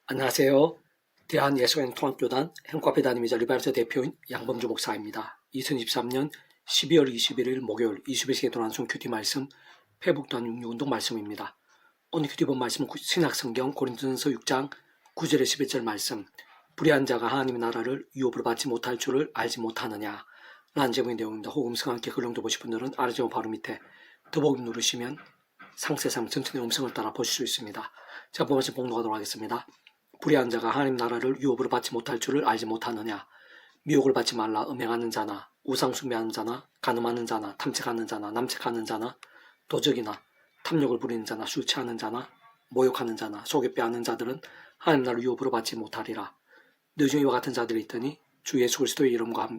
안녕하세요. 대한예수행통합교단 행과회 담임이자 리바이스 대표인 양범주 목사입니다. 2023년 12월 21일 목요일 21시에 도난송 큐티 말씀 회복단 육류운동 말씀입니다. 오늘 큐티 본 말씀은 신약성경 고린도전서 6장 9절에 11절 말씀, 불의한 자가 하나님의 나라를 유업으로 받지 못할 줄을 알지 못하느냐 라는 제목의 내용입니다. 호음성 함께 글렁도 보실 분들은 아래 제목 바로 밑에 더보기 누르시면 상세상 전체 음성을 따라 보실 수 있습니다. 제가 본 말씀 봉독하도록 하겠습니다. 불의한 자가 하나님 나라를 유업으로 받지 못할 줄을 알지 못하느냐. 미혹을 받지 말라. 음행하는 자나 우상숭배하는 자나 간음하는 자나 탐색하는 자나 남색하는 자나 도적이나 탐욕을 부리는 자나 술 취하는 자나 모욕하는 자나 속에 빼앗는 자들은 하나님 나라를 유업으로 받지 못하리라. 너희 중에 이와 같은 자들이 있더니 주 예수 그리스도의 이름과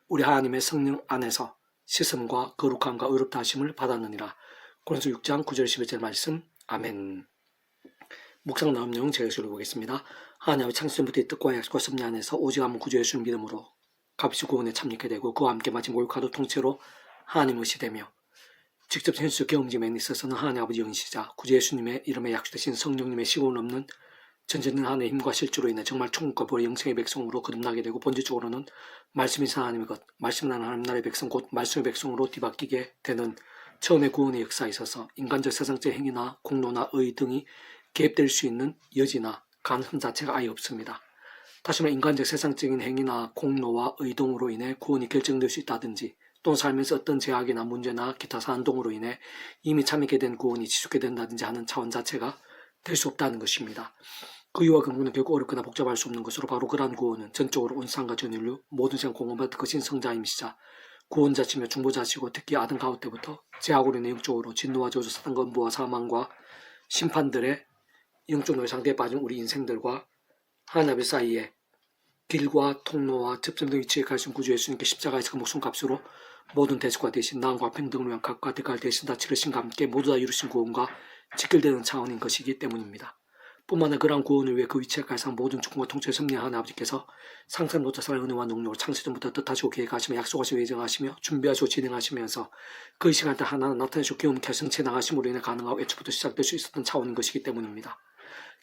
우리 하나님의 성령 안에서 씻음과 거룩함과 의롭다 하심을 받았느니라. 고린도서 6장 9절 11절 말씀. 아멘. 묵상 나온 내용 제가 읽어보겠습니다. 하나님의 창세전부터 이 뜻과 약속과 섭리 안에서 오직 한 구주 예수를 믿음으로 값이 구원에 참여하게 되고 그와 함께 마치 모욕하도 통째로 하나님 의시되며 직접 현실 경험짐에 있어서는 하나님 아버지 영이시자 구주 예수님의 이름에 약속되신 성령님의 시공을 없는 전지는 하나님의 힘과 실주로 인해 정말 천국과 보의 영생의 백성으로 거듭나게 되고 본질적으로는 말씀이 하나님의 것, 말씀은 하나님 나라의 백성 곧 말씀의 백성으로 뒤바뀌게 되는 처음의 구원의 역사에 있어서 인간적 세상적 행위나 공로나 의 등이 개입될 수 있는 여지나 가능성 자체가 아예 없습니다. 다시 말해 인간적 세상적인 행위나 공로와 의동으로 인해 구원이 결정될 수 있다든지 또는 살면서 어떤 제약이나 문제나 기타 사안동으로 인해 이미 참여하게 된 구원이 지속게 된다든지 하는 차원 자체가 될 수 없다는 것입니다. 그 이유와 근거는 결코 어렵거나 복잡할 수 없는 것으로 바로 그러한 구원은 전적으로 온 세상과 전 인류 모든 세상 공헌받은 거신 성자임이시자 구원자시며 중보자시고 특히 아담 가우 때부터 제약으로 인해 영적으로 진노와 저주 사탄과 음부와 사망과 심판들의 영적으로 상태에 빠진 우리 인생들과 하나님 아버지 사이에 길과 통로와 접점등 위치에 갈 수 있는 구주 예수님께 십자가에서 그 목숨값으로 모든 대속과 대신 나음과 평등을 위한 각과 대가를 대신 다 치르신과 함께 모두 다 이루신 구원과 직결되는 차원인 것이기 때문입니다. 뿐만 아니라 그러한 구원을 위해 그 위치에 갈상 모든 주권과 통치를 섭리한 하나님 아버지께서 상상 노자 사랑 은혜와 능력으로 창세전부터 뜻하시고 계획하시며 약속하시고 예정하시며 준비하시고 진행하시면서 그 시간대 하나는 나타내시고 경험케 성체 나가심으로 인해 가능하고 애초부터 시작될 수 있었던 차원인 것이기 때문입니다.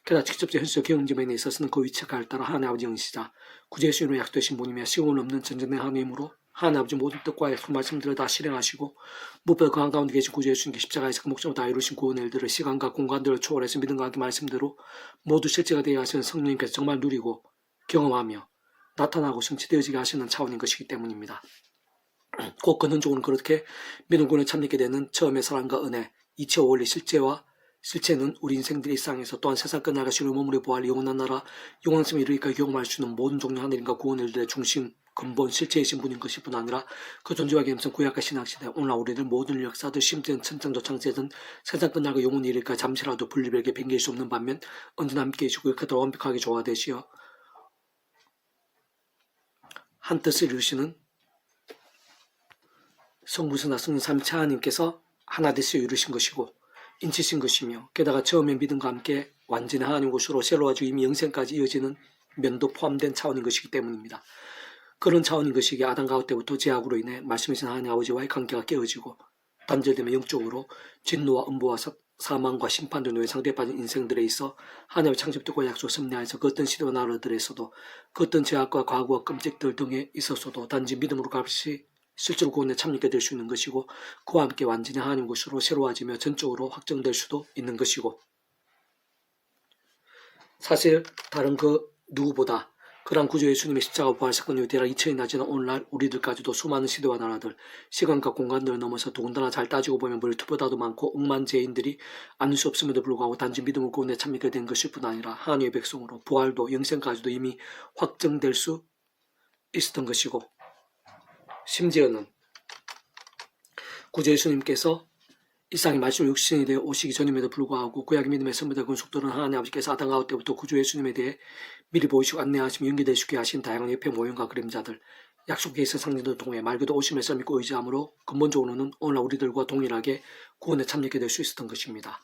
게다가 직접적 현실적 경험짐에 있어서는 그 위치에 따라 하나님 아버지 영이시자 구주 예수님으로 약속되신 분이며 시공을 없는 전전된 하나님으로 하나님 아버지 모든 뜻과 약속 말씀들을 다 실행하시고 무엇보다 그 한가운데 계신 구주 예수님께 십자가에서 그 목적을 다 이루신 구원의 일들을 시간과 공간들을 초월해서 믿음과 함께 말씀대로 모두 실제가 되어 하시는 성령님께서 정말 누리고 경험하며 나타나고 성취되어지게 하시는 차원인 것이기 때문입니다. 곧 근원적으로는 그렇게 믿음 구원에 참여하게 되는 처음의 사랑과 은혜, 이치와 원리 실제와 실체는 우리 인생들의 일상에서 또한 세상 끝나가 시로 머무르 보할 영원한 나라, 영원성을 이루기까지 경험할 수 있는 모든 종류 하늘인과 구원의 일들의 중심, 근본, 실체이신 분인 것일 뿐 아니라 그 존재와 겸손 구약과 신학시대, 오늘날 우리들 모든 역사들 심지어는 천창조 창세든 세상 끝나고 영원히 이르기까지 잠시라도 분리별게 뱅길 수 없는 반면 언제나 함께 계시고 그대로 완벽하게 조화되시어 한 뜻을 이루시는 성부성자 성령 삼위체 하나님께서 하나 되시어 이루신 것이고 인치신 것이며 게다가 처음에 믿음과 함께 완전히 하나님 곳으로 새로워지고 이미 영생까지 이어지는 면도 포함된 차원인 것이기 때문입니다. 그런 차원인 것이기에 아담 가우 때부터 제약으로 인해 말씀하신 하나님 아버지와의 관계가 깨어지고 단절되며 영적으로 진노와 음부와 사망과 심판도 노예 상태에 빠진 인생들에 있어 하나님의 창조뜻과 약속 섭리하에서 그 어떤 시대와 나라들에서도 그 어떤 제약과 과거와 끔찍들 등에 있어서도 단지 믿음으로 값이 실제로 구원에 참여하게 될 수 있는 것이고 그와 함께 완전히 하나님 것으로 새로워지며 전적으로 확정될 수도 있는 것이고 사실 다른 그 누구보다 그러한 구주 예수님의 십자가 부활 사건 이후 대략 2000이나 지난 오늘날 우리들까지도 수많은 시대와 나라들 시간과 공간들을 넘어서 더군다나 잘 따지고 보면 물투보다도 많고 억만 죄인들이 아닐 수 없음에도 불구하고 단지 믿음을 구원에 참여하게 된 것일 뿐 아니라 하나님의 백성으로 부활도 영생까지도 이미 확정될 수 있었던 것이고 심지어는 구주 예수님께서 이 세상에 말씀 육신이 되어 오시기 전임에도 불구하고 구약의 믿음의 선배들 건속들은 하나님 아버지께서 아담 가우 때부터 구주 예수님에 대해 미리 보이시고 안내하시며 연기되시게 하신 다양한 옆에 모형과 그림자들 약속에 있어 상징들 통해 말 그대로 오심에서 믿고 의지함으로 근본적으로는 오늘날 우리들과 동일하게 구원에 참여하게 될 수 있었던 것입니다.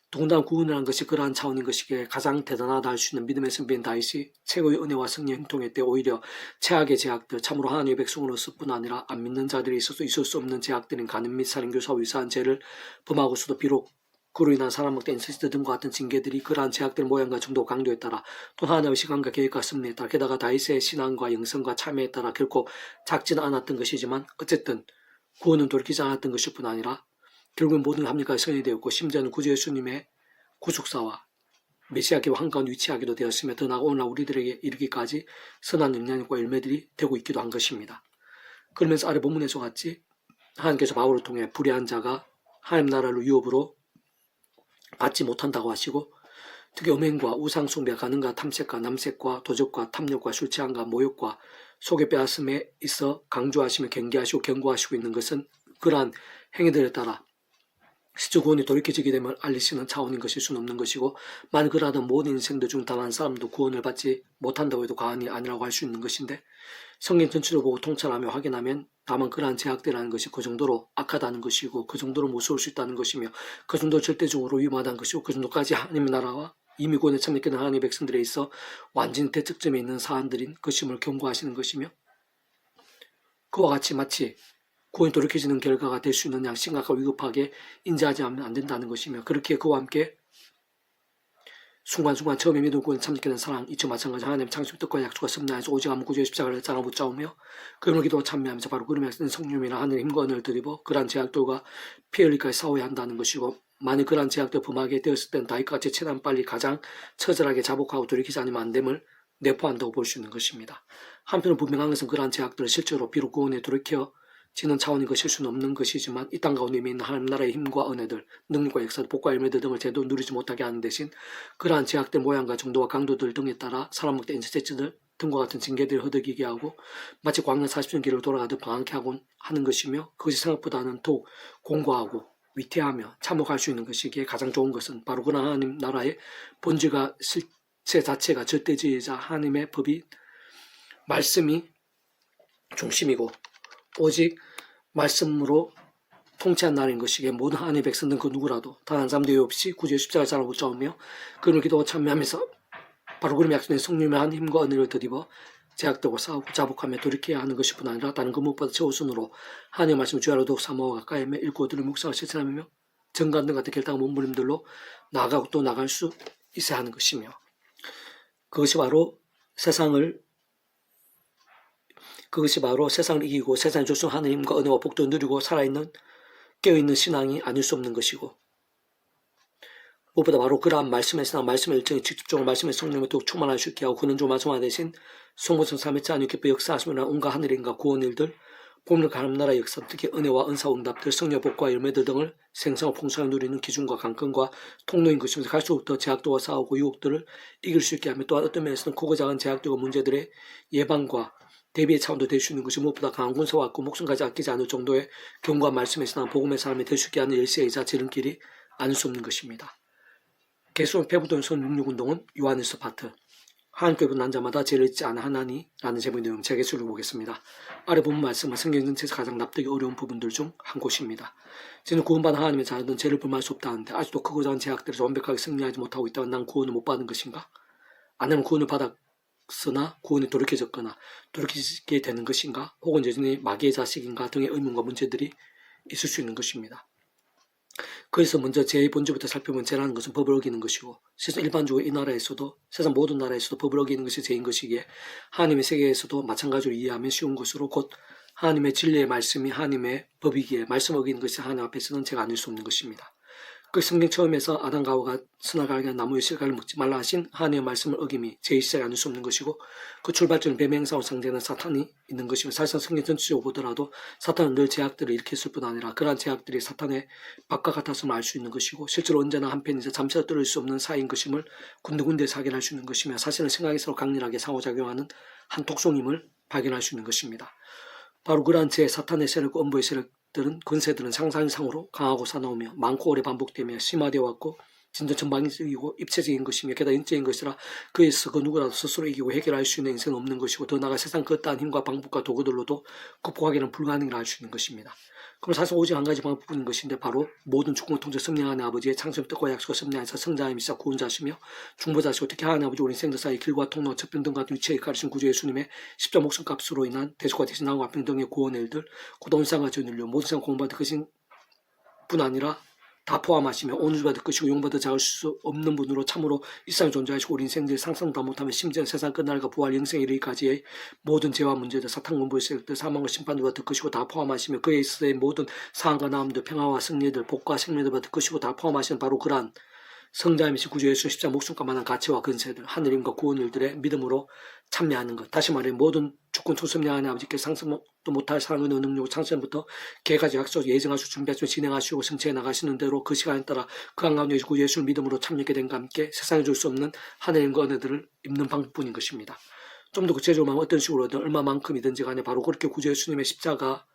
더군다나 구원이라는 것이 그러한 차원인 것이기에 가장 대단하다 할 수 있는 믿음의 선배인 다윗이 최고의 은혜와 승리의 행통에 때 오히려 최악의 제약들 참으로 하나님의 백성으로서 뿐 아니라 안 믿는 자들이 있어서 있을 수 없는 제약들인 간음 및 살인교사와 유사한 죄를 범하고서도 비록 그로 인한 사람먹다 인세스트 등과 같은 징계들이 그러한 제약들의 모양과 정도 강도에 따라 또 하나님의 시간과 계획과 섭리에 따라 게다가 다윗의 신앙과 영성과 참여에 따라 결코 작지는 않았던 것이지만 어쨌든 구원은 돌이키지 않았던 것일 뿐 아니라 결국은 모든 합리가 성이 되었고 심지어는 구주 예수님의 구속사와 메시아계와 한가운데 위치하기도 되었으며 더 나아가 오늘날 우리들에게 이르기까지 선한 영향력과 열매들이 되고 있기도 한 것입니다. 그러면서 아래 본문에서 같이 하나님께서 바울을 통해 불의한 자가 하나님 나라를 유업으로 받지 못한다고 하시고 특히 음행과 우상숭배와 가능과 탐색과 남색과 도적과 탐욕과 술취함과 모욕과 속에 빼앗음에 있어 강조하시며 경계하시고 경고하시고 있는 것은 그러한 행위들에 따라 실제 구원이 돌이켜지게 되면 알리시는 차원인 것일 수는 없는 것이고 만일 그러하던 모든 인생들 중 단 한 사람도 구원을 받지 못한다고 해도 과언이 아니라고 할 수 있는 것인데 성경 전체를 보고 통찰하며 확인하면 다만 그러한 제약들이라는 것이 그 정도로 악하다는 것이고 그 정도로 무서울 수 있다는 것이며 그 정도로 절대적으로 위험하다는 것이고 그 정도까지 하나님의 나라와 이미 구원에 참여했던 하나님의 백성들에 있어 완전히 대척점에 있는 사안들인 것임을 경고하시는 것이며 그와 같이 마치 구원이 돌이켜지는 결과가 될 수 있는 양 심각하고 위급하게 인지하지 않으면 안 된다는 것이며 그렇게 그와 함께 순간순간 처음에 믿음 구원 참여하는 사랑 이처 마찬가지 하나님 창조의 뜻과 약속과 섭리하여서 오직 아무 구주의 십자가를 따라 붙잡으며 그분을 기도와 참여하면서 바로 그러면 성령이나 하늘의 힘과 은혜를 드리고 그러한 제약들과 피 흘리까지 싸워야 한다는 것이고 만일 그러한 제약들 범하게 되었을 땐 다윗같이 최대한 빨리 가장 처절하게 자복하고 돌이키지 않으면 안 됨을 내포한다고 볼 수 있는 것입니다. 한편으로 분명한 것은 그러한 제약들을 실제로 비록 구원에 돌이켜 지는 차원인 것일 수는 없는 것이지만 이 땅 가운데 있는 하나님 나라의 힘과 은혜들, 능력과 역사, 복과 열매들 등을 제대로 누리지 못하게 하는 대신 그러한 제약된 모양과 정도와 강도들 등에 따라 사람먹다 인세체들 등과 같은 징계들을 허덕이게 하고 마치 광야 40년 길을 돌아가듯 방황케 하는 것이며 그것이 생각보다는 더욱 공고하고 위태하며 참혹할 수 있는 것이기에 가장 좋은 것은 바로 그런 하나님 나라의 본질과 실체 자체가 절대주의자 하나님의 법이 말씀이 중심이고 오직 말씀으로 통치한 나라인 것이기에 모든 하나님의 백성들 그 누구라도 단 한 사람도 없이 구주의 십자가를 따라 붙잡으며 그를 기도와 참여하면서 바로 그런 약속된 성령의 한 힘과 은혜를 드리고 제약되고 싸우고 자복하며 돌이켜야 하는 것일 뿐 아니라 다른 그 무엇보다 최우선으로 하나님의 말씀을 주야로 더욱 사모하고 가까이 하며 읽고 들을 묵상을 실천하며 정간등 같은 결단과 몸부림들로 나아가고 또 나갈 수 있어야 하는 것이며 그것이 바로 세상을 이기고 세상에 줄 수 있는 하나님 힘과 은혜와 복도 누리고 살아있는 깨어있는 신앙이 아닐 수 없는 것이고 무엇보다 바로 그러한 말씀의 신앙, 말씀의 일정이 직접적으로 말씀의 성령에 더욱 충만할 수 있게 하고 그는 좀 말씀하 대신 성모성 삶의 자녀 기뻐 역사하시며 온갖 하늘인과 구원 일들 보물 가람 나라 역사 특히 은혜와 은사 응답들 성령 복과 열매들 등을 생성하고 풍성하게 누리는 기준과 관건과 통로인 것이면서 갈수록 더 제약도와 싸우고 유혹들을 이길 수 있게 하며 또한 어떤 면에서는 크고 작은 제약들과 문제들의 예방과 대비의 차원도 될 수 있는 것이 무엇보다 강한 군사와 같고 목숨까지 아끼지 않을 정도의 경고한 말씀의 신앙 복음의 사람이 될 수 있게 하는 열쇠이자 지름길이 아닐 수 없는 것입니다. 개수원 페부돈선 66운동은 요한일서 파트 하나님께 난 자마다 죄를 짓지 않아 하나니 라는 제목의 내용 재개수를 보겠습니다. 아래 본 말씀은 성경 전체에서 가장 납득이 어려운 부분들 중 한 곳입니다. 저는 구원받은 하나님의 자녀는 죄를 범할 수 없다는데 아직도 크고 작은 제약들에서 완벽하게 승리하지 못하고 있다면 난 구원을 못 받은 것인가? 아니면 구원을 받았으나 구원이 돌이켜졌거나 돌이키게 되는 것인가? 혹은 여전히 마귀의 자식인가 등의 의문과 문제들이 있을 수 있는 것입니다. 그래서 먼저 죄의 본질부터 살펴보면 죄라는 것은 법을 어기는 것이고 세상 일반적으로 이 나라에서도 세상 모든 나라에서도 법을 어기는 것이 죄인 것이기에 하나님의 세계에서도 마찬가지로 이해하면 쉬운 것으로 곧 하나님의 진리의 말씀이 하나님의 법이기에 말씀 어기는 것이 하나님 앞에서는 죄가 아닐 수 없는 것입니다. 그 성경 처음에서 아담과 하와가 선악을 알게 한 나무의 실과를 먹지 말라 하신 하나님의 말씀을 어김이 죄의 시작이 아닐 수 없는 것이고 그 출발점은 뱀의 행사로 상대하는 사탄이 있는 것이며 사실상 성경 전체적으로 보더라도 사탄은 늘 제약들을 일으켰을 뿐 아니라 그러한 제약들이 사탄의 밖과 같았음을 알 수 있는 것이고 실제로 언제나 한편에서 잠시라도 떨어질 수 없는 사이인 것임을 군데군데에서 확인할 수 있는 것이며 사실은 생각이 서로 강렬하게 상호작용하는 한 독성임을 발견할 수 있는 것입니다. 바로 그러한 제 사탄의 세력과 음부의 세력들은 근세들은 상상 이상으로 강하고 사나우며 많고 오래 반복되며 심화되어 왔고 진짜 전방위적이고 입체적인 것이며 게다가 인적인 것이라 그에서 그 누구라도 스스로 이기고 해결할 수 있는 인생은 없는 것이고 더 나아가 세상 그 어떠한 힘과 방법과 도구들로도 극복하기는 불가능이라 할 수 있는 것입니다. 그럼 사실 오직 한 가지 방법뿐인 것인데 바로 모든 축복을 통해 섭리하는 아버지의 창조의 뜻과 약속을 섭리하여서 성자이시자 구원자시며 중보자시고 특히 하나님 아버지 우리 인생들 사이 길과 통로 저편 등 같은 위치에 가르친 구주 예수님의 십자 목숨값으로 인한 대속과 대신하고 화평 등의 구원의 일들 곧 온상과 전율료 모든 상 공부받은 그신 뿐 아니라 다 포함하시며 오늘 받을 것이고 용받아 작을 수 없는 분으로 참으로 일상에 존재하시고 우리 인생들 상상도 못하면 심지어 세상 끝날과 부활 영생에 이르기까지의 모든 죄와 문제들 사탄 공부의 세력들 사망과 심판도 받을 것이고 다 포함하시며 그에 있어서의 모든 상황과 나음들 평화와 승리들 복과 생명도 받을 것이고 다 포함하시는 바로 그러한 성자이신 구주 예수 십자 목숨과만한 가치와 근세들 하느님과 구원 일들의 믿음으로 참여하는 것. 다시 말해 모든 주권 초섭령 안에 아버지께 상상도 못할 사랑의 능력을 창세전부터 계획하지 약속 예정하시고 준비하시고 진행하시고 성취해 나가시는 대로 그 시간에 따라 그 한가운데 구주 예수를 믿음으로 참여하게 됨과 함께 세상에 줄 수 없는 하느님과 은혜들을 입는 방법뿐인 것입니다. 좀 더 구체적으로 말하면 어떤 식으로든 얼마만큼이든지 간에 바로 그렇게 구주 예수님의 십자가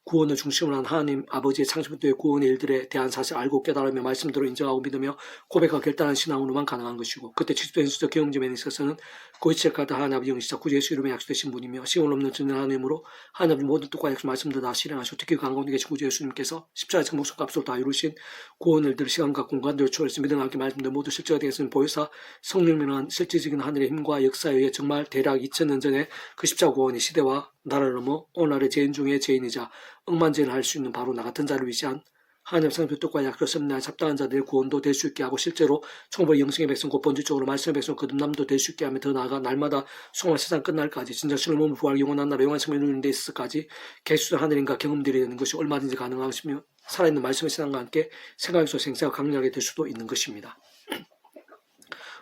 구원을 중심으로 한 하나님 아버지의 창세부터의 구원의 일들에 대한 사실 알고 깨달으며 말씀대로 인정하고 믿으며 고백하고 결단한 신앙으로만 가능한 것이고 그때 지속된 수적 경험점에 있어서는 고이치를 가다 하나님 아버지 영시자 구주 예수 이름에 약속되신 분이며 시온 없는 전능 하나님으로 하나님 아버지 모든 뜻과 약속 말씀들 다 실행하시고 특히 그 가운데 계신 구주 예수님께서 십자가의 목숨 값으로 다 이루신 구원 일들을 시간과 공간들을 초월해서 믿음 함께 말씀들 모두 실제가 되었으니 보혜사 성령님은 실질적인 하늘의 힘과 역사에 의해 정말 대략 2000년 전에 그 십자가 구원의 시대와 나라를 넘어 오늘날의 죄인 중에 죄인이자 억만죄를 할 수 있는 바로 나 같은 자를 위시한 하나님 성령 뜻과 약속 섭리한 잡다한 자들의 구원도 될 수 있게 하고 실제로 총벌 영생의 백성 곧 본질적으로 말씀의 백성 거듭남도 될 수 있게 하며 더 나아가 날마다 송월 세상 끝날까지 진짜 신을 몸을 부활 영원한 나라 영원한 생명을 누리는 데 있어서까지 개수된 하늘인과 경험들이 되는 것이 얼마든지 가능하시며 살아있는 말씀의 신앙과 함께 생각에서 생사가 강렬하게 될 수도 있는 것입니다.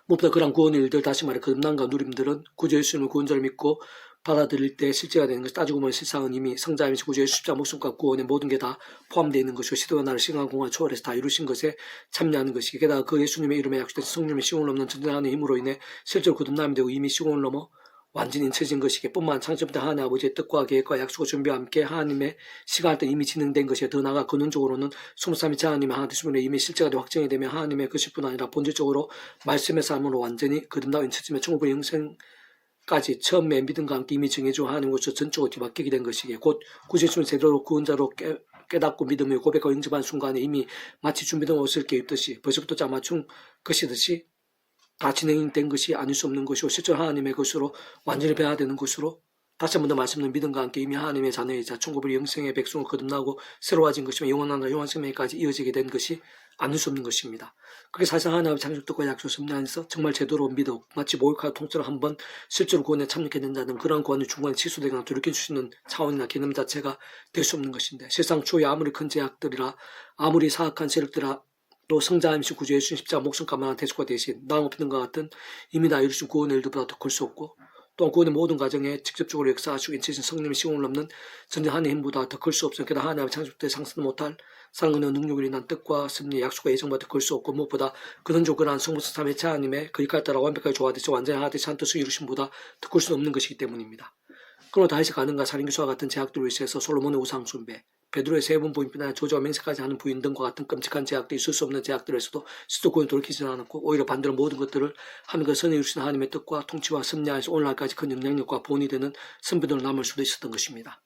무엇보다 그런 구원의 일들 다시 말해 거듭남과 누림들은 구주 예수님을 구원자를 믿고 받아들일 때 실제가 되는 것이 따지고 보면 세상은 이미 성자이신 구주의 십자 목숨과 구원의 모든 게 다 포함되어 있는 것이고 시대와 나를 시간 공간 초월해서 다 이루신 것에 참여하는 것이기 게다가 그 예수님의 이름에 약속된 성령의 시공을 넘는 전쟁하는 힘으로 인해 실제로 거듭남이 되고 이미 시공을 넘어 완전히 인쳐진 것이기 뿐만 창세부터 하나님 아버지의 뜻과 계획과 약속과 준비와 함께 하나님의 시간할 때 이미 진행된 것이에 더 나아가 근원적으로는 23일째 하나님의 하나님 되심으로 이미 실제가 되어 확정이 되며 하나님의 것일뿐 아니라 본질적으로 말씀의 삶으로 완전히 거듭나고 인쳐지며 천국의 영생 까지 처음에 믿음과 함께 이미 정해져 하나님으로서 전적으로 뒤바뀌게 된 것이기에 곧 구제주는 제대로 구원자로 깨닫고 믿음을 고백하고 영접한 순간에 이미 마치 준비된 옷을 입듯이 벌써부터 짜맞춘 것이듯이 다 진행된 것이 아닐 수 없는 것이고 실제 하나님의 것으로 완전히 변화되는 것으로 다시 한 번 더 말씀드린 믿음과 함께 이미 하나님의 자녀이자 천국의 영생의 백성을 거듭나고 새로워진 것이며 영원한 영원 생명까지 이어지게 된 것이 아닐 수 없는 것입니다. 그게 사실 하나님의 창조뜻과 약속 섭리 안에서 정말 제대로 믿어 마치 목욕하고 통째로 한번 실제로 구원에 참여하게 된다는 그런 구원이 중간에 취소되거나 돌이킬 수 있는 차원이나 개념 자체가 될 수 없는 것인데 세상 초에 아무리 큰 제약들이라 아무리 사악한 세력들이라 또 성자임신 구주 예수님 십자가 목숨값만한 대속과 대신 나음 없는 것 같은 이미 다 이루신 구원의 일들보다 더 클 수 없고 또한 구원의 모든 과정에 직접적으로 역사하시고 인치신 성령의 시공을 넘는 전쟁하는 힘보다 더 클 수 없으며 게다가 하나님의 창조 때 상상도 못할 사랑과 능력을 인한 뜻과 섭리 약속과 예정보다 더 클 수 없고 무엇보다 그런적 그러한 성부성 삼위체 하나님의 그 일까지 따라 완벽하게 조화되시 완전히 하나되시 한 뜻을 이루심보다 더 클 수 없는 것이기 때문입니다. 그러나 다윗의 가능과 살인교수와 같은 제약들을 위시해서 솔로몬의 우상 숭배, 베드로의 세 번 부인뿐 아니라 조조와 맹세까지 하는 부인 등과 같은 끔찍한 제약들이 있을 수 없는 제약들에서도 스스로 구원에 돌이키지는 않았고 오히려 반대로 모든 것들을 하나님과 선에 이루신 하나님의 뜻과 통치와 섭리하에서 오늘날까지 큰 영향력과 본이 되는 선배들로 남을 수도 있었던 것입니다.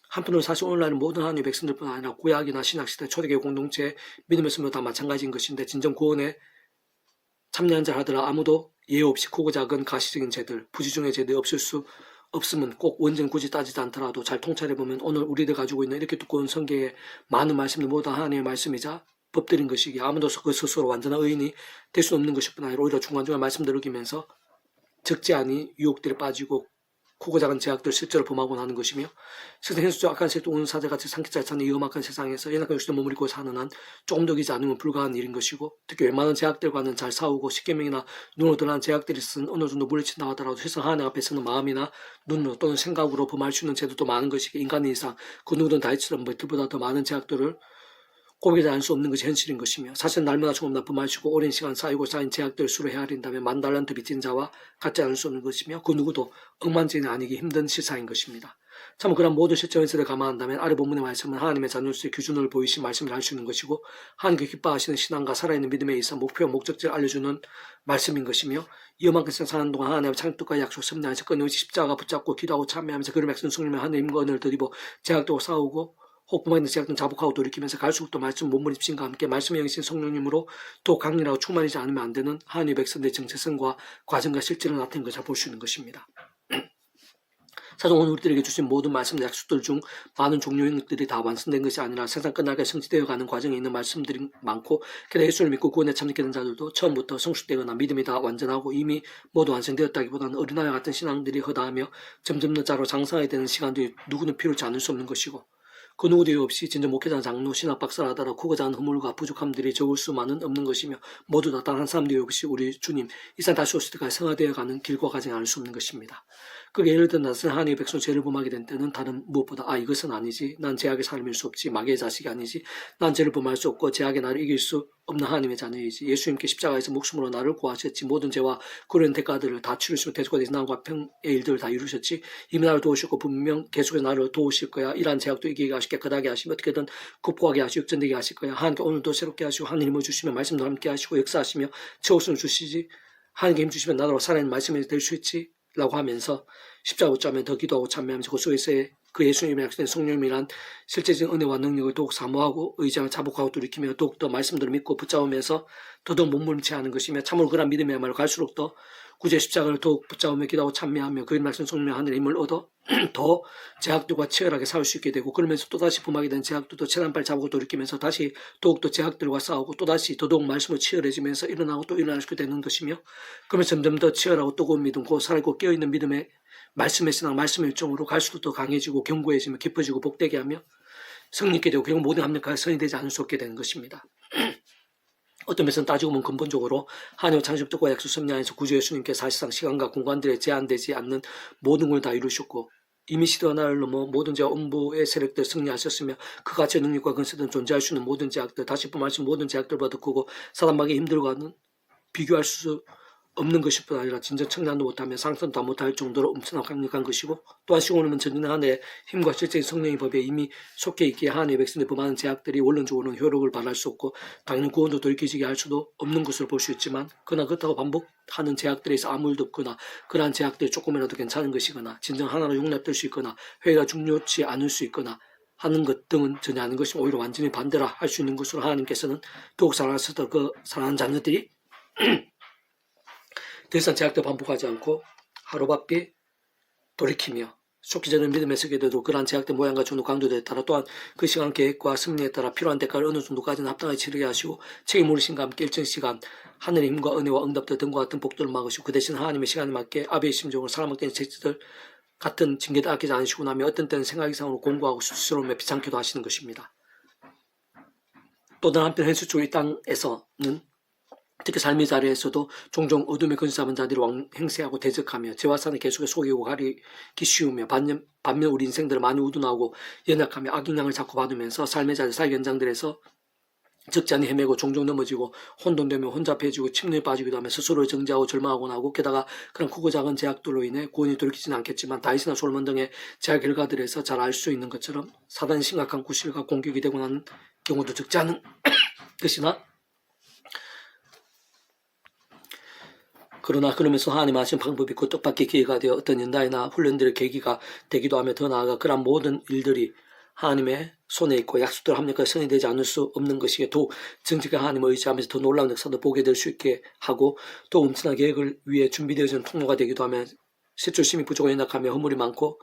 한편으로 사실 오늘날은 모든 하나님의 백성들뿐 아니라 구약이나 신약시대 초대교회 공동체의 믿음의 선배도 다 마찬가지인 것인데 진정 구원에 참여한 자 하더라 아무도 예외 없이 크고 작은 가시적인 죄들, 부지중의 죄들이 없을 수 없으면 꼭 원전 굳이 따지지 않더라도 잘 통찰해보면 오늘 우리들 가지고 있는 이렇게 두꺼운 성경의 많은 말씀들 모두 하나님의 말씀이자 법들인 것이기에 아무도 그 스스로 완전한 의인이 될 수 없는 것일 뿐 아니라 오히려 중간중간 말씀들을 으기면서 적지 않은 유혹들에 빠지고 크고 작은 제약들 실제로 범하고 나는 것이며 세상 현수적 악한 세력도 오는 사자같이 상기자에 차는 이 험악한 세상에서 연약한 육신을 머무르고 사는 한 조금 더 기지 않으면 불가한 일인 것이고 특히 웬만한 제약들과는 잘 싸우고 십계명이나 눈으로 드러난 제약들이 있으면 어느 정도 물리친다 하더라도 세상 하나님 앞에서는 마음이나 눈으로 또는 생각으로 범할 수 있는 죄도 많은 것이기에 인간의 이상 그 누구든 다이처럼 뭐들보다 더 많은 제약들을 고백하지 않을 수 없는 것이 현실인 것이며 사실 날마다 조금 나쁨하시고 오랜 시간 쌓이고 쌓인 제약들을 수로 헤아린다면 10,000달란트 빚진 자와 같지 않을 수 없는 것이며 그 누구도 억만죄인이 아니기 힘든 실상인 것입니다. 참 그런 모든 실정에서를 감안한다면 아래 본문의 말씀은 하나님의 자녀로서의 기준을 보이신 말씀을 알 수 있는 것이고 하나님께 기뻐하시는 신앙과 살아있는 믿음에 있어 목표 목적지를 알려주는 말씀인 것이며 이만큼 세상 사는 동안 하나님의 창뜻과 약속 섭리하에서 끊임없이 십자가 붙잡고 기도하고 참여하면서 그런 백성 승리며 하나님과 은혜를 드리고 제약도 싸우고 혹부만 있는 제약들은 자복하고 돌이키면서 갈수록 또 말씀 몸부림심과 함께 말씀의 영이신 성령님으로 또 강렬하고 충만이지 않으면 안 되는 하나님의 백성들의 정체성과 과정과 실질을 나타낸 것을 볼 수 있는 것입니다. 사실 오늘 우리들에게 주신 모든 말씀 약속들 중 많은 종류의 것들이 다 완성된 것이 아니라 세상 끝날까지 성취되어 가는 과정에 있는 말씀들이 많고, 게다가 예수를 믿고 구원에 참여하게 된 자들도 처음부터 성숙되거나 믿음이 다 완전하고 이미 모두 완성되었다기보다는 어린아이와 같은 신앙들이 허다하며 점점 더 자로 장성하게 되는 시간들이 누구는 필요치 않을 수 없는 것이고, 그 누구도 없이 진짜 목회자, 장로, 신학 박사를 하더라도 크고자 하는 허물과 부족함들이 적을 수만은 없는 것이며, 모두 다 단 한 사람도 없이 우리 주님 이산 다시 오실 때까지 성화되어 가는 길과 과정이 알 수 없는 것입니다. 그게 예를 들어 나는 하나님의 백성 죄를 범하게 된 때는 다른 무엇보다 이것은 아니지, 난 죄악의 사람일 수 없지, 마귀의 자식이 아니지, 난 죄를 범할 수 없고 죄악의 나를 이길 수 없는 하나님의 자녀이지, 예수님께 십자가에서 목숨으로 나를 구하셨지, 모든 죄와 그런 대가들을 다 치르시고 대속에 대해서 난과 평의 일들을 다 이루셨지, 이미 나를 도우셨고 분명 계속해서 나를 도우실 거야. 이러한 죄악도 이기게 하시고 깨끗하게 하시며 어떻게든 극복하게 하시고 역전되게 하실 거야. 하나님께 오늘도 새롭게 하시고 하나님 힘을 주시며 말씀도 함께 하시고 역사하시며 최우선을 주시지, 하나님께 힘 주시면 나로 살아있는 말씀이 될 수 있지 라고 하면서 십자가 붙잡으면 더 기도하고 참여하면서 그 속에서의 그 예수님의 약속된 성령이란 실제적인 은혜와 능력을 더욱 사모하고 의지하며 자복하고 돌이키며 더욱더 말씀들을 믿고 붙잡으면서 더더욱 몸부림치하는 것이며, 참으로 그런 믿음이야말로 갈수록 더 구제 십자가를 더욱 붙잡으며 기도하고 참여하며 그 말씀 성령 하늘의 힘을 얻어 더 제약들과 치열하게 싸울 수 있게 되고, 그러면서 또다시 범하게 된 제약들도 최단발 잡고 돌이키면서 다시 더욱더 제약들과 싸우고 또다시 더더욱 말씀을 치열해지면서 일어나고 또 일어날 수 있게 되는 것이며, 그러면서 점점 더 치열하고 뜨거운 믿음, 곧 살아있고 깨어있는 믿음의 말씀의 신앙, 말씀의 일종으로 갈수록 더 강해지고 견고해지며 깊어지고 복되게 하며 성령 있게 되고, 결국 모든 합력하여 선이 되지 않을 수 없게 되는 것입니다. 어떤 면에서는 따지고 보면 근본적으로 하나님의 창조적과 약속 섭리 안에서 구주 예수님께서 사실상 시간과 공간들에 제한되지 않는 모든 걸 다 이루셨고, 이미 시대와 나를 넘어 모든 죄와 음부의 세력들 승리하셨으며, 그 가치의 능력과 근세든 존재할 수 있는 모든 제약들, 다시 말씀 모든 제약들보다 더 크고 사단마귀 힘들어가는 비교할 수 없는 것일 뿐 아니라 진정 청량도 못하며 상상도 못할 정도로 엄청나고 강력한 것이고, 또한 시공하면 전진의 하나님의 힘과 실제의 성령의 법에 이미 속해 있기에 하나님의 백성들이 범하는 제약들이 원론적으로는 효력을 발할 수 없고 당연히 구원도 돌이키지게 할 수도 없는 것으로 볼 수 있지만, 그러나 그렇다고 반복하는 제약들에서 아무 일도 없거나 그러한 제약들이 조금이라도 괜찮은 것이거나 진정 하나로 용납될 수 있거나 회의가 중요치 않을 수 있거나 하는 것 등은 전혀 아닌 것이 오히려 완전히 반대라 할 수 있는 것으로, 하나님께서는 더욱 사랑하셔서 그 사랑하는 자녀들이 더 이상 제약도 반복하지 않고 하루바삐 돌이키며 속기 전에 믿음의 세계들도 그러한 제약된 모양과 정도 강도에 따라 또한 그 시간 계획과 승리에 따라 필요한 대가를 어느 정도까지는 합당하게 치르게 하시고, 책임 물으신과 함께 일정 시간 하늘의 힘과 은혜와 응답들 등과 같은 복들을 막으시고, 그 대신 하나님의 시간에 맞게 아비의 심정으로 사람학된 책들 같은 징계도 아끼지 않으시고 나며 어떤 때는 생각 이상으로 공부하고 수치스러움에 비참케도 하시는 것입니다. 또 다른 한편 현실 쪽의 땅에서는 특히 삶의 자리에서도 종종 어둠의 근사한 자들이 행세하고 대적하며 죄와 산을 계속해 속이고 가리기 쉬우며, 반면 우리 인생들은 많이 우둔하고 연약하며 악영향을 자꾸 받으면서 삶의 자리 사회 현장들에서 적지 않게 헤매고 종종 넘어지고 혼돈되며 혼잡해지고 침노에 빠지기도 하며 스스로를 정죄하고 절망하곤 하고, 게다가 그런 크고 작은 제약들로 인해 구원이 돌이키지는 않겠지만 다윗이나 솔몬 등의 제약 결과들에서 잘 알 수 있는 것처럼 사단의 심각한 구실과 공격이 되고 나는 경우도 적지 않은 것이나, 그러나 그러면서 하나님 하신 방법이 그 뜻밖의 기회가 되어 어떤 연단이나 훈련들의 계기가 되기도 하며, 더 나아가 그런 모든 일들이 하나님의 손에 있고 약속대로 합력과 선이 되지 않을 수 없는 것이기에 더욱 정직한 하나님을 의지하면서 더 놀라운 역사도 보게 될 수 있게 하고, 또 엄청난 계획을 위해 준비되어진 통로가 되기도 하며, 실조심이 부족하고 연약하며 허물이 많고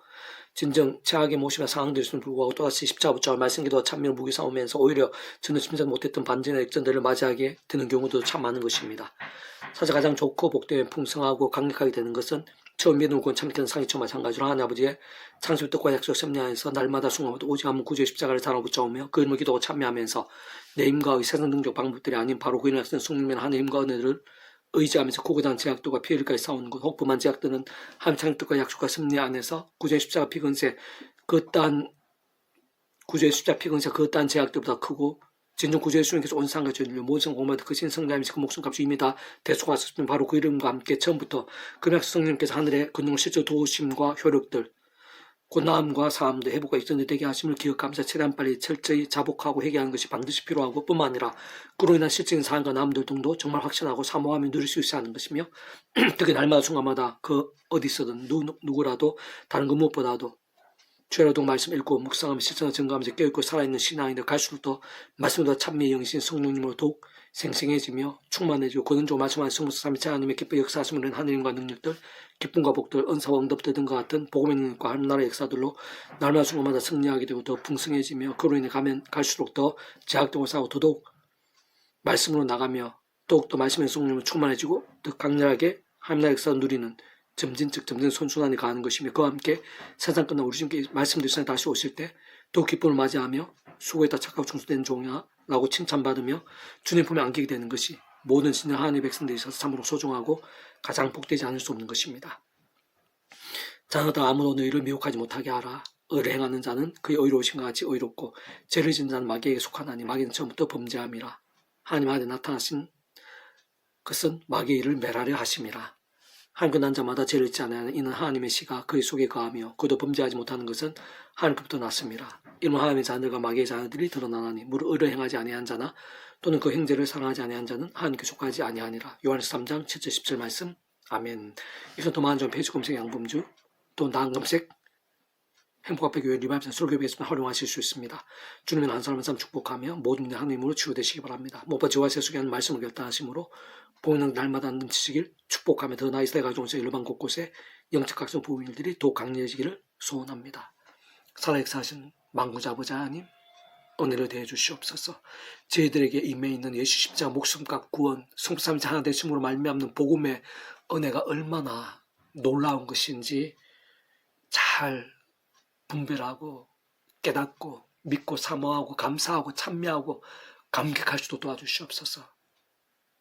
진정 최악의 모습의 상황들에서는 불구하고 또다시 십자가 붙잡아 말씀기도와 참여를 무기 삼으면서 오히려 전혀 짐작 못했던 반전의 역전들을 맞이하게 되는 경우도 참 많은 것입니다. 사실 가장 좋고 복되며 풍성하고 강력하게 되는 것은 처음 믿음을 권 참기는 상이처와 마찬가지로 하나님 아버지의 창조 뜻과 약속 섭리하에서 날마다 순간마다 오직 한번 구주의 십자가를 달아 붙잡으며 그 이름을 기도하고 참여하면서 내 힘과 세상 능력 방법들이 아닌 바로 그 이름의 성령의 하나님의 힘과 은혜를 의지하면서 고고단 제약들과 피해를까지 싸우는 것, 혹부만 제약들은 하나님 창조 뜻과 약속과 섭리 안에서 구주의 십자가 피근세 그딴 구주의 십자가 피근세 그딴 제약들보다 크고, 진정 구주 예수님께서 온 세상과 죄인을 모든 공마다 그 신성자이면서 그 목숨값이 이미 다 대속하셨으면 바로 그 이름과 함께 처음부터 그 약속 성령님께서 하늘의 근용을 실제 도우심과 효력들 곧 나음과 사함도 회복과 역전이 되게 하심을 기억하면서 최대한 빨리 철저히 자복하고 회개하는 것이 반드시 필요하고, 뿐만 아니라 그로 인한 실질적인 사항과 나음들 등도 정말 확신하고 사모하며 누릴 수 있어야 하는 것이며, 특히 날마다 순간마다 그 어디서든 누구라도 다른 그 무엇보다도 죄라도 말씀 읽고 묵상하며 실천을 증거하면서 깨어있고 살아있는 신앙이 갈수록 더 말씀보다 찬미의 영이신 성령님으로 더욱 생생해지며 충만해지고 거듭지고 말씀하는 성부 삼위체 하나님의 기뻐 역사하시는 하느님과 능력들, 기쁨과 복들, 은사와 응답들 등과 같은 복음의 능력과 하나님의 역사들로 날마다 순간마다 승리하게 되고 더 풍성해지며 그로 인해 가면 갈수록 더 제약동을 쌓고 더더욱 말씀으로 나가며 더욱더 말씀의 성령으로 충만해지고 더 강렬하게 하나님의 역사를 누리는 점진적 선순환이 가는 것이며 그와 함께 세상 끝나 우리 주님께 말씀드린 세상에 다시 오실 때 또 기쁨을 맞이하며 수고했다 착하고 충성된 종이야 라고 칭찬받으며 주님 품에 안기게 되는 것이 모든 신령 하나님의 백성들이 있어서 참으로 소중하고 가장 복되지 않을 수 없는 것입니다. 자녀다 아무도 너희를 미혹하지 못하게 하라. 의를 행하는 자는 그의 의로우신과 같이 의롭고 죄를 짓는 자는 마귀에게 속하나니 마귀는 처음부터 범죄함이라. 하나님 안에 나타나신 것은 마귀의 일을 멸하려 하심이라. 하나님께 난 자마다 죄를 짓지 않으면 이는 하나님의 시가 그의 속에 거하며 그도 범죄하지 못하는 것은 하나님께부터 났습니다. 이는 하나님의 자녀들과 마귀의 자녀들이 드러나나니 무릇 의를 행하지 아니한 자나 또는 그 행제를 사랑하지 아니한 자는 하나님께 속하지 아니하니라. 요한에서 3장 7절 10절 말씀. 아멘. 이것은 더 많은 점 페이지 검색 양범주 또 나은 검색 행복앞에 교회 리바이브 설교비에서 활용하실 수 있습니다. 주님은 한 사람 한 사람 축복하며 모든 일 하나님으로 치유되시기 바랍니다. 무엇보다 저와 세속에 하는 말씀을 결단하심으로 보이는 날마다 넘치시길 축복하며 더 나이 세대 가정에서 일반 곳곳에 영적 각성 부인들이 더욱 강렬해지기를 소원합니다. 살아역사하신 만구자 아버지 하나님 은혜를 대해 주시옵소서. 저희들에게 임해 있는 예수 십자가 목숨값 구원 성삼위체 하나 되심으로 말미암는 복음의 은혜가 얼마나 놀라운 것인지 잘 분별하고 깨닫고 믿고 사모하고 감사하고 찬미하고 감격할 수도 도와주시옵소서.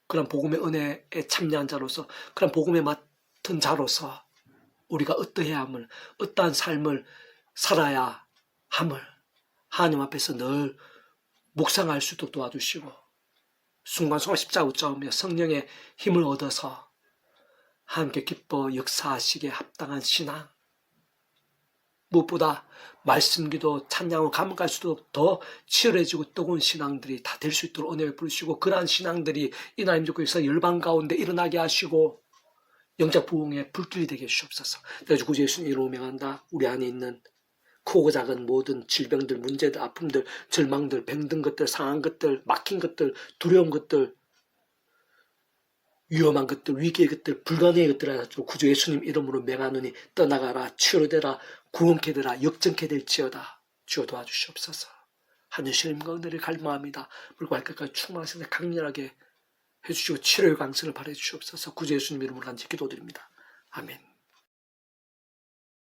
그런 복음의 은혜에 참여한 자로서 그런 복음에 맡은 자로서 우리가 어떠해야 함을 어떠한 삶을 살아야 함을 하나님 앞에서 늘 묵상할 수도 도와주시고 순간순간 십자가 붙잡으며 성령의 힘을 얻어서 함께 기뻐 역사하시기에 합당한 신앙 무엇보다 말씀기도 찬양으로 가면 갈수록 더 치열해지고 뜨거운 신앙들이 다 될 수 있도록 은혜를 부르시고 그러한 신앙들이 이 나라의 민족에서 열방 가운데 일어나게 하시고 영적 부흥의 불길이 되게 해주시옵소서. 그래서 구주 예수님 이름으로 명한다. 우리 안에 있는 크고 작은 모든 질병들, 문제들, 아픔들, 절망들, 병든 것들, 상한 것들, 막힌 것들, 두려운 것들, 위험한 것들, 위기의 것들, 불가능의 것들을 가지고 구주 예수님 이름으로 명하노니 떠나가라, 치유되라, 구원케 되라, 역전케 될지어다. 주여 도와주시옵소서. 하늘 신임과 은혜를 갈망합니다. 물과 발끝까지 충만하셔서 강렬하게 해주시고 치료의 강성을 발해 주시옵소서. 구주 예수님 이름으로 간절히 기도드립니다. 아멘.